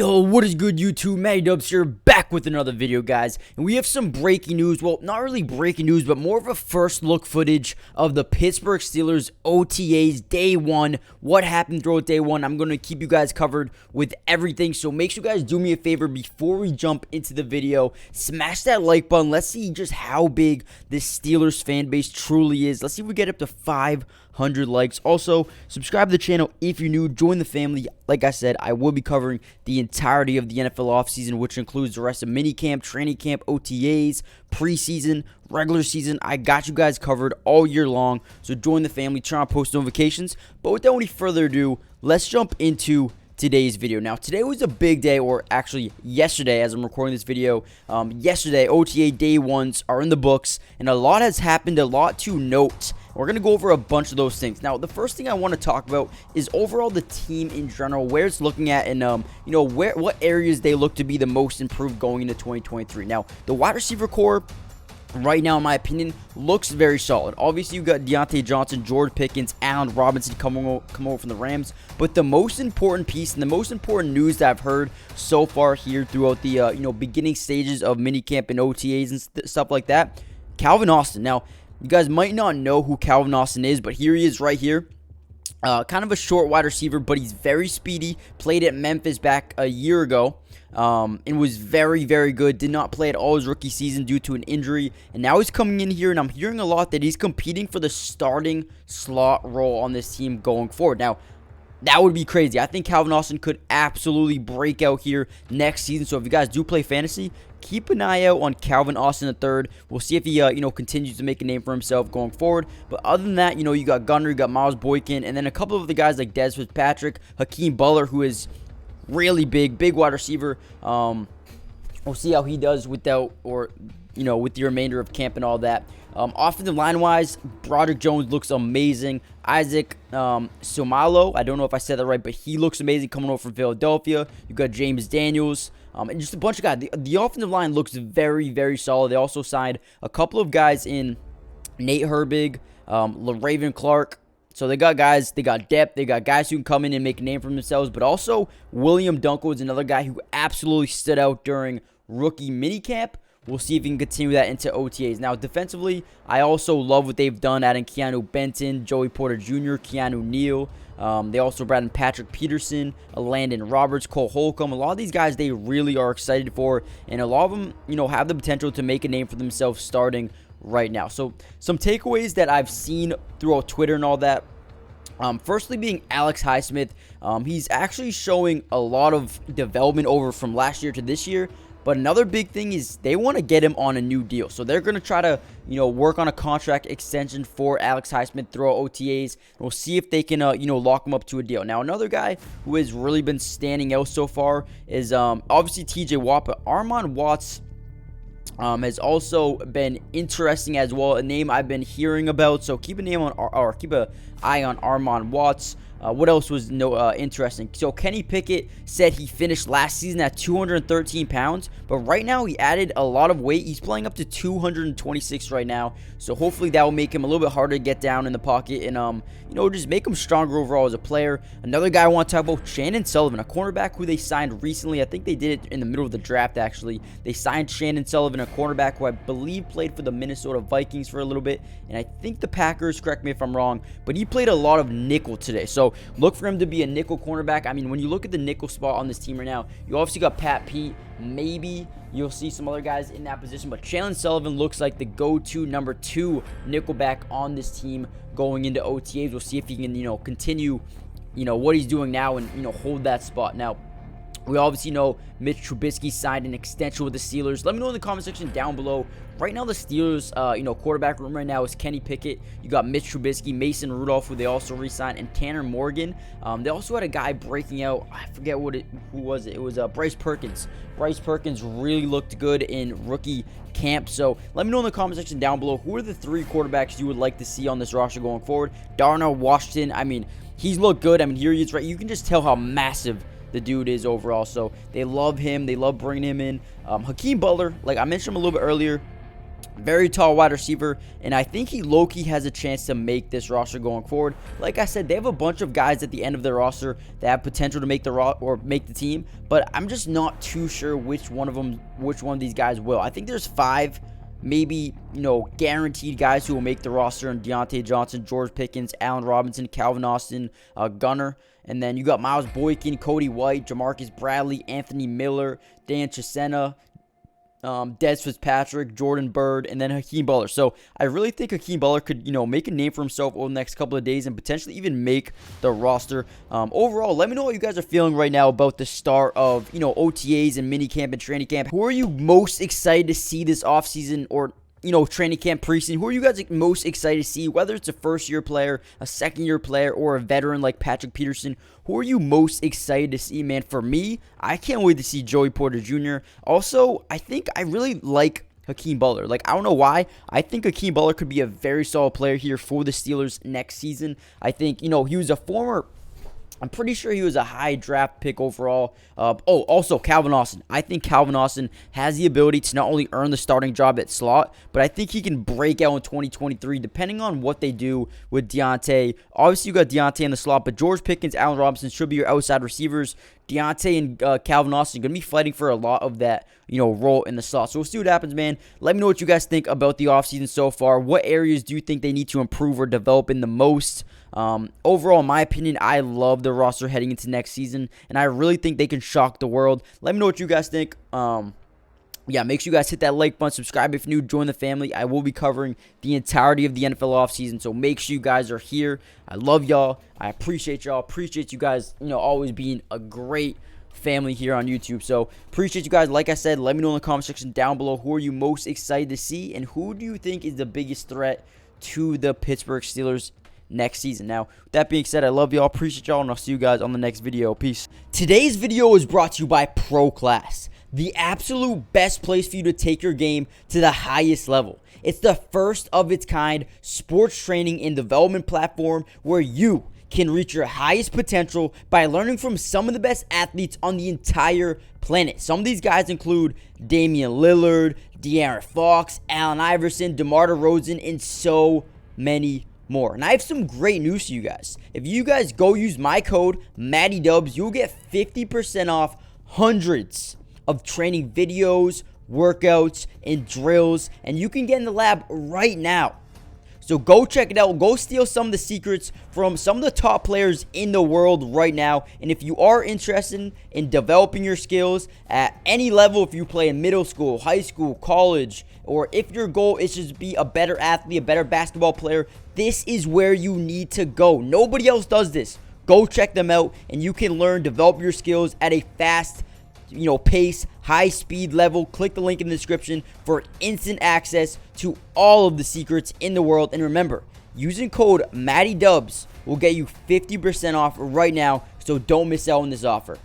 Yo, what is good, YouTube? Matty Dubs here, back with another video, guys. And we have some breaking news. Well, not really breaking news, but more of a first look footage of the Pittsburgh Steelers OTAs day one. What happened throughout day one? I'm going to keep you guys covered with everything. So make sure you guys do me a favor before we jump into the video. Smash that like button. Let's see just how big this Steelers fan base truly is. Let's see if we get up to 500 likes. Also, subscribe to the channel if you're new. Join the family. Like I said, I will be covering the entirety of the NFL offseason, which includes the rest of minicamp, training camp, OTAs, preseason, regular season. I got you guys covered all year long, so join the family, turn on post notifications. But without any further ado, let's jump into today's video. Now, today was a big day, or actually yesterday as I'm recording this video. Yesterday, OTA day ones are in the books, and a lot has happened, a lot to note. We're going to go over a bunch of those things. Now, the first thing I want to talk about is overall the team in general, where it's looking at, and what areas they look to be the most improved going into 2023. Now, the wide receiver core right now, in my opinion, looks very solid. Obviously, you got Deontay Johnson, George Pickens, Allen Robinson come over from the Rams. But the most important piece and the most important news that I've heard so far here throughout the beginning stages of minicamp and OTAs and stuff like that, Calvin Austin. Now, you guys might not know who Calvin Austin is, but here he is right here. Kind of a short wide receiver, but he's very speedy. Played at Memphis back a year ago. And was very, very good. Did not play at all his rookie season due to an injury. And now he's coming in here, and I'm hearing a lot that he's competing for the starting slot role on this team going forward. Now, that would be crazy. I think Calvin Austin could absolutely break out here next season. So if you guys do play fantasy, keep an eye out on Calvin Austin III. We'll see if he, continues to make a name for himself going forward. But other than that, you got Gunner, you got Miles Boykin, and then a couple of the guys like Dez Fitzpatrick, Hakeem Butler, who is really big wide receiver. We'll see how he does with the remainder of camp and all that. Offensive line-wise, Broderick Jones looks amazing. Isaac Somalo, I don't know if I said that right, but he looks amazing coming over from Philadelphia. You got James Daniels, and just a bunch of guys. The offensive line looks very solid. They also signed a couple of guys in Nate Herbig, LaRaven Clark. So they got guys, they got depth, they got guys who can come in and make a name for themselves, but also William Dunkel is another guy who absolutely stood out during rookie minicamp. We'll see if he can continue that into OTAs. Now, defensively, I also love what they've done, adding Keanu Benton, Joey Porter Jr., Keanu Neal. They also brought in Patrick Peterson, Landon Roberts, Cole Holcomb. A lot of these guys they really are excited for, and a lot of them, have the potential to make a name for themselves starting right now. So, some takeaways that I've seen throughout Twitter and all that. Firstly being Alex Highsmith. He's actually showing a lot of development over from last year to this year. But another big thing is they want to get him on a new deal. So they're going to try to, work on a contract extension for Alex Highsmith through OTAs. We'll see if they can, lock him up to a deal. Now, another guy who has really been standing out so far is obviously TJ Watt, but Armon Watts has also been interesting as well. A name I've been hearing about. So keep an eye on Armon Watts. What else was interesting? So Kenny Pickett said he finished last season at 213 pounds, but right now he added a lot of weight. He's playing up to 226 right now, so hopefully that will make him a little bit harder to get down in the pocket and just make him stronger overall as a player. Another guy I want to talk about, Shannon Sullivan, a cornerback who they signed recently. I think they did it in the middle of the draft, actually. They signed Shannon Sullivan, a cornerback who I believe played for the Minnesota Vikings for a little bit, and I think the Packers, correct me if I'm wrong, but he played a lot of nickel today. So look for him to be a nickel cornerback. I mean, when you look at the nickel spot on this team right now, you obviously got Pat Pete. Maybe you'll see some other guys in that position, but Shannon Sullivan looks like the go-to number 2 nickelback on this team going into OTAs. We'll see if he can, continue, what he's doing now and, hold that spot. Now, we obviously know Mitch Trubisky signed an extension with the Steelers. Let me know in the comment section down below. Right now, the Steelers, quarterback room right now is Kenny Pickett. You got Mitch Trubisky, Mason Rudolph, who they also re-signed, and Tanner Morgan. They also had a guy breaking out. I forget who was it? It was Bryce Perkins. Bryce Perkins really looked good in rookie camp. So let me know in the comment section down below who are the 3 quarterbacks you would like to see on this roster going forward. Darnell Washington. I mean, he's looked good. I mean, here he is, right? You can just tell how massive the dude is overall. So they love him. They love bringing him in. Hakeem Butler, like I mentioned him a little bit earlier. Very tall wide receiver, and I think he low-key has a chance to make this roster going forward. Like I said, they have a bunch of guys at the end of their roster that have potential to make the team, but I'm just not too sure which one of these guys will. I think there's 5 maybe, guaranteed guys who will make the roster, and Deontay Johnson, George Pickens, Allen Robinson, Calvin Austin, Gunner. And then you got Miles Boykin, Cody White, Jamarcus Bradley, Anthony Miller, Dan Chisena, Dez Fitzpatrick, Jordan Bird, and then Hakeem Butler. So I really think Hakeem Butler could, make a name for himself over the next couple of days and potentially even make the roster. Overall, let me know what you guys are feeling right now about the start of, OTAs and minicamp and training camp. Who are you most excited to see this offseason, or training camp preseason? Who are you guys most excited to see, whether it's a first-year player, a second-year player, or a veteran like Patrick Peterson? Who are you most excited to see, man? For me, I can't wait to see Joey Porter Jr. Also, I think I really like Hakeem Butler. I don't know why. I think Hakeem Butler could be a very solid player here for the Steelers next season. I think, he was a former... I'm pretty sure he was a high draft pick overall. Also Calvin Austin. I think Calvin Austin has the ability to not only earn the starting job at slot, but I think he can break out in 2023 depending on what they do with Deontay. Obviously, you got Deontay in the slot, but George Pickens, Allen Robinson should be your outside receivers. Deontay and Calvin Austin are going to be fighting for a lot of that, role in the slot. So we'll see what happens, man. Let me know what you guys think about the offseason so far. What areas do you think they need to improve or develop in the most? Overall, in my opinion, I love the roster heading into next season, and I really think they can shock the world. Let me know what you guys think. Yeah, make sure you guys hit that like button, subscribe if you're new, join the family. I will be covering the entirety of the NFL offseason, so make sure you guys are here. I love y'all. I appreciate y'all. Appreciate you guys, always being a great family here on YouTube. So appreciate you guys. Like I said, let me know in the comment section down below who are you most excited to see, and who do you think is the biggest threat to the Pittsburgh Steelers next season. Now, with that being said, I love y'all, appreciate y'all, and I'll see you guys on the next video. Peace. Today's video is brought to you by Pro Class, the absolute best place for you to take your game to the highest level. It's the first of its kind sports training and development platform where you can reach your highest potential by learning from some of the best athletes on the entire planet. Some of these guys include Damian Lillard, De'Aaron Fox, Allen Iverson, DeMar DeRozan, and so many more. And I have some great news for you guys. If you guys go use my code MattyDubs, you'll get 50% off hundreds of training videos, workouts, and drills, and you can get in the lab right now. So go check it out. Go steal some of the secrets from some of the top players in the world right now. And if you are interested in developing your skills at any level, if you play in middle school, high school, college, or if your goal is just to be a better athlete, a better basketball player, this is where you need to go. Nobody else does this. Go check them out, and you can learn, develop your skills at a fast pace, high speed level. Click the link in the description for instant access to all of the secrets in the world. And remember, using code MattyDubs will get you 50% off right now, so don't miss out on this offer.